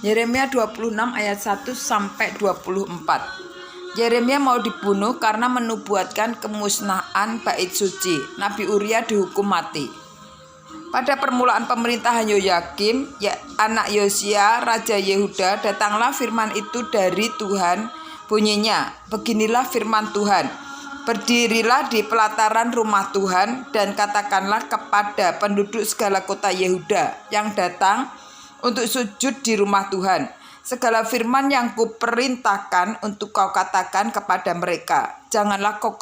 Yeremia 26 ayat 1 sampai 24. Yeremia mau dibunuh karena menubuatkan kemusnahan bait suci. Nabi Uria dihukum mati. Pada permulaan pemerintahan Yoyakim, anak Yosia, Raja Yehuda, datanglah firman itu dari Tuhan. Bunyinya, beginilah firman Tuhan. Berdirilah di pelataran rumah Tuhan dan katakanlah kepada penduduk segala kota Yehuda yang datang untuk sujud di rumah Tuhan. Segala firman yang kuperintahkan untuk kau katakan kepada mereka. Janganlah kau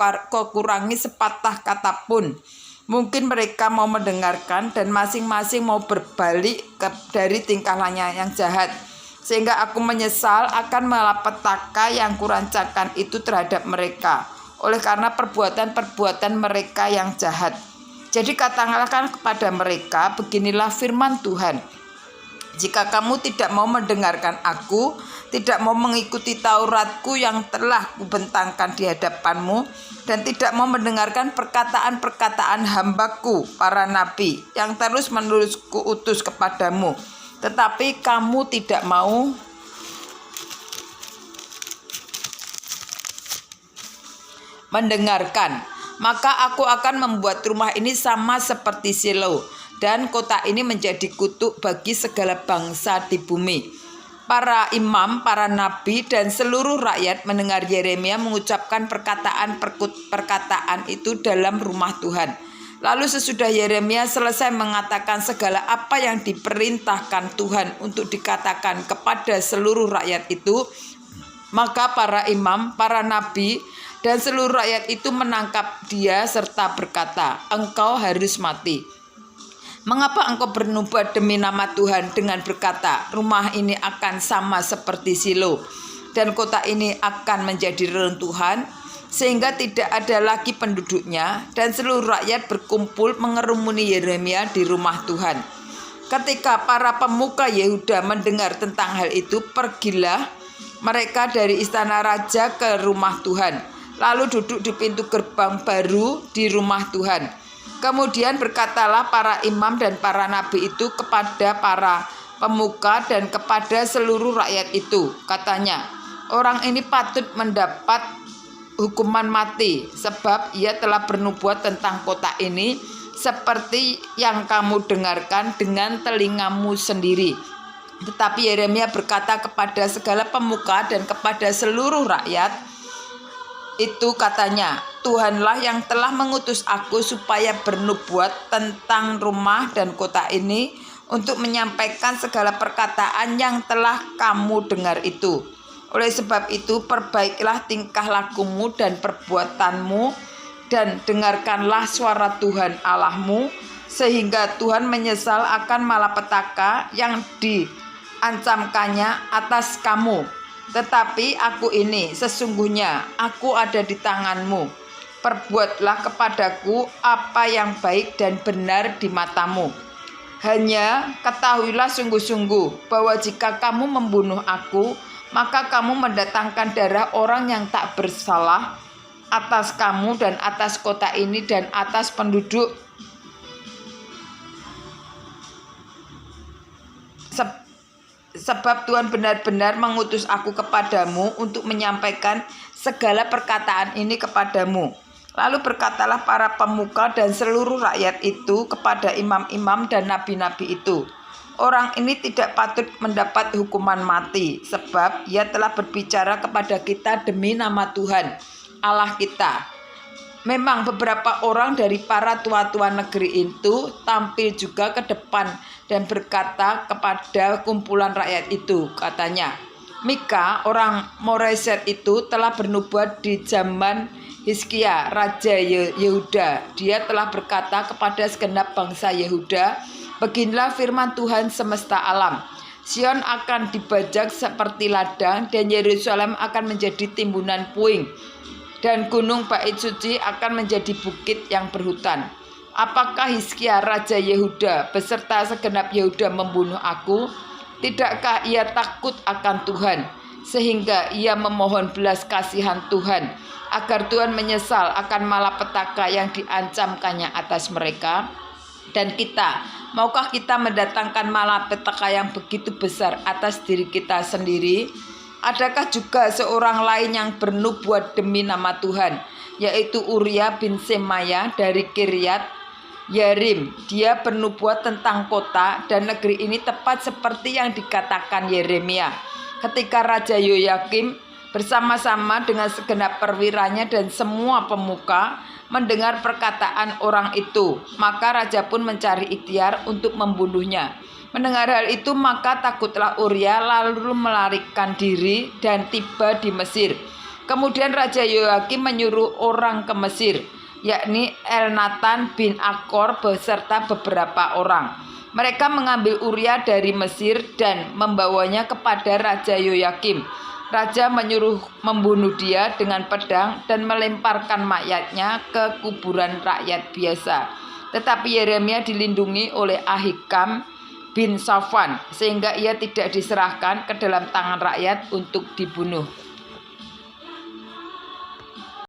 kurangi sepatah kata pun. Mungkin mereka mau mendengarkan dan masing-masing mau berbalik dari tingkah lakunya yang jahat. Sehingga aku menyesal akan malapetaka yang kurancangkan itu terhadap mereka. Oleh karena perbuatan-perbuatan mereka yang jahat. Jadi katakanlah kepada mereka, beginilah firman Tuhan. Jika kamu tidak mau mendengarkan aku, tidak mau mengikuti Tauratku yang telah kubentangkan di hadapanmu, dan tidak mau mendengarkan perkataan-perkataan hambaku, para nabi, yang terus-menerus kuutus kepadamu, tetapi kamu tidak mau mendengarkan, maka aku akan membuat rumah ini sama seperti Silo, dan kota ini menjadi kutuk bagi segala bangsa di bumi. Para imam, para nabi, dan seluruh rakyat mendengar Yeremia mengucapkan perkataan itu dalam rumah Tuhan. Lalu sesudah Yeremia selesai mengatakan segala apa yang diperintahkan Tuhan untuk dikatakan kepada seluruh rakyat itu, maka para imam, para nabi, dan seluruh rakyat itu menangkap dia serta berkata, engkau harus mati. Mengapa engkau bernubuat demi nama Tuhan dengan berkata, rumah ini akan sama seperti Silo, dan kota ini akan menjadi reruntuhan, sehingga tidak ada lagi penduduknya, dan seluruh rakyat berkumpul mengerumuni Yeremia di rumah Tuhan. Ketika para pemuka Yehuda mendengar tentang hal itu, pergilah mereka dari istana raja ke rumah Tuhan, lalu duduk di pintu gerbang baru di rumah Tuhan. Kemudian berkatalah para imam dan para nabi itu kepada para pemuka dan kepada seluruh rakyat itu. Katanya, orang ini patut mendapat hukuman mati sebab ia telah bernubuat tentang kota ini seperti yang kamu dengarkan dengan telingamu sendiri. Tetapi Yeremia berkata kepada segala pemuka dan kepada seluruh rakyat itu, katanya, Tuhanlah yang telah mengutus aku supaya bernubuat tentang rumah dan kota ini untuk menyampaikan segala perkataan yang telah kamu dengar itu. Oleh sebab itu, perbaikilah tingkah lakumu dan perbuatanmu dan dengarkanlah suara Tuhan Allahmu, sehingga Tuhan menyesal akan malapetaka yang diancamkannya atas kamu. Tetapi aku ini, sesungguhnya aku ada di tanganmu. Perbuatlah kepadaku apa yang baik dan benar di matamu. Hanya ketahuilah sungguh-sungguh bahwa jika kamu membunuh aku, maka kamu mendatangkan darah orang yang tak bersalah atas kamu dan atas kota ini dan atas penduduk sebab Tuhan benar-benar mengutus aku kepadamu untuk menyampaikan segala perkataan ini kepadamu. Lalu berkatalah para pemuka dan seluruh rakyat itu kepada imam-imam dan nabi-nabi itu, orang ini tidak patut mendapat hukuman mati, sebab ia telah berbicara kepada kita demi nama Tuhan Allah kita. Memang beberapa orang dari para tua-tua negeri itu tampil juga ke depan dan berkata kepada kumpulan rakyat itu, katanya, Mika orang Moreset itu telah bernubuat di zaman Hizkia Raja Yehuda. Dia telah berkata kepada segenap bangsa Yehuda, beginilah firman Tuhan semesta alam, Sion akan dibajak seperti ladang dan Yerusalem akan menjadi timbunan puing, dan gunung bait suci akan menjadi bukit yang berhutan. Apakah Hizkia Raja Yehuda beserta segenap Yehuda membunuh aku? Tidakkah ia takut akan Tuhan, sehingga ia memohon belas kasihan Tuhan, agar Tuhan menyesal akan malapetaka yang diancamkannya atas mereka? Dan kita Maukah kita mendatangkan malapetaka yang begitu besar atas diri kita sendiri? Adakah juga seorang lain yang bernubuat demi nama Tuhan, yaitu Uria bin Semaya dari Kiryat Yerim. Dia bernubuat tentang kota dan negeri ini tepat seperti yang dikatakan Yeremia. Ketika Raja Yoyakim bersama-sama dengan segenap perwiranya dan semua pemuka mendengar perkataan orang itu, maka raja pun mencari ikhtiar untuk membunuhnya. Mendengar hal itu, maka takutlah Uria lalu melarikan diri dan tiba di Mesir. Kemudian Raja Yoyakim menyuruh orang ke Mesir, yakni Elnatan bin Akor beserta beberapa orang. Mereka mengambil Uria dari Mesir dan membawanya kepada Raja Yoyakim. Raja menyuruh membunuh dia dengan pedang dan melemparkan mayatnya ke kuburan rakyat biasa. Tetapi Yeremia dilindungi oleh Ahikam bin Safwan sehingga ia tidak diserahkan ke dalam tangan rakyat untuk dibunuh.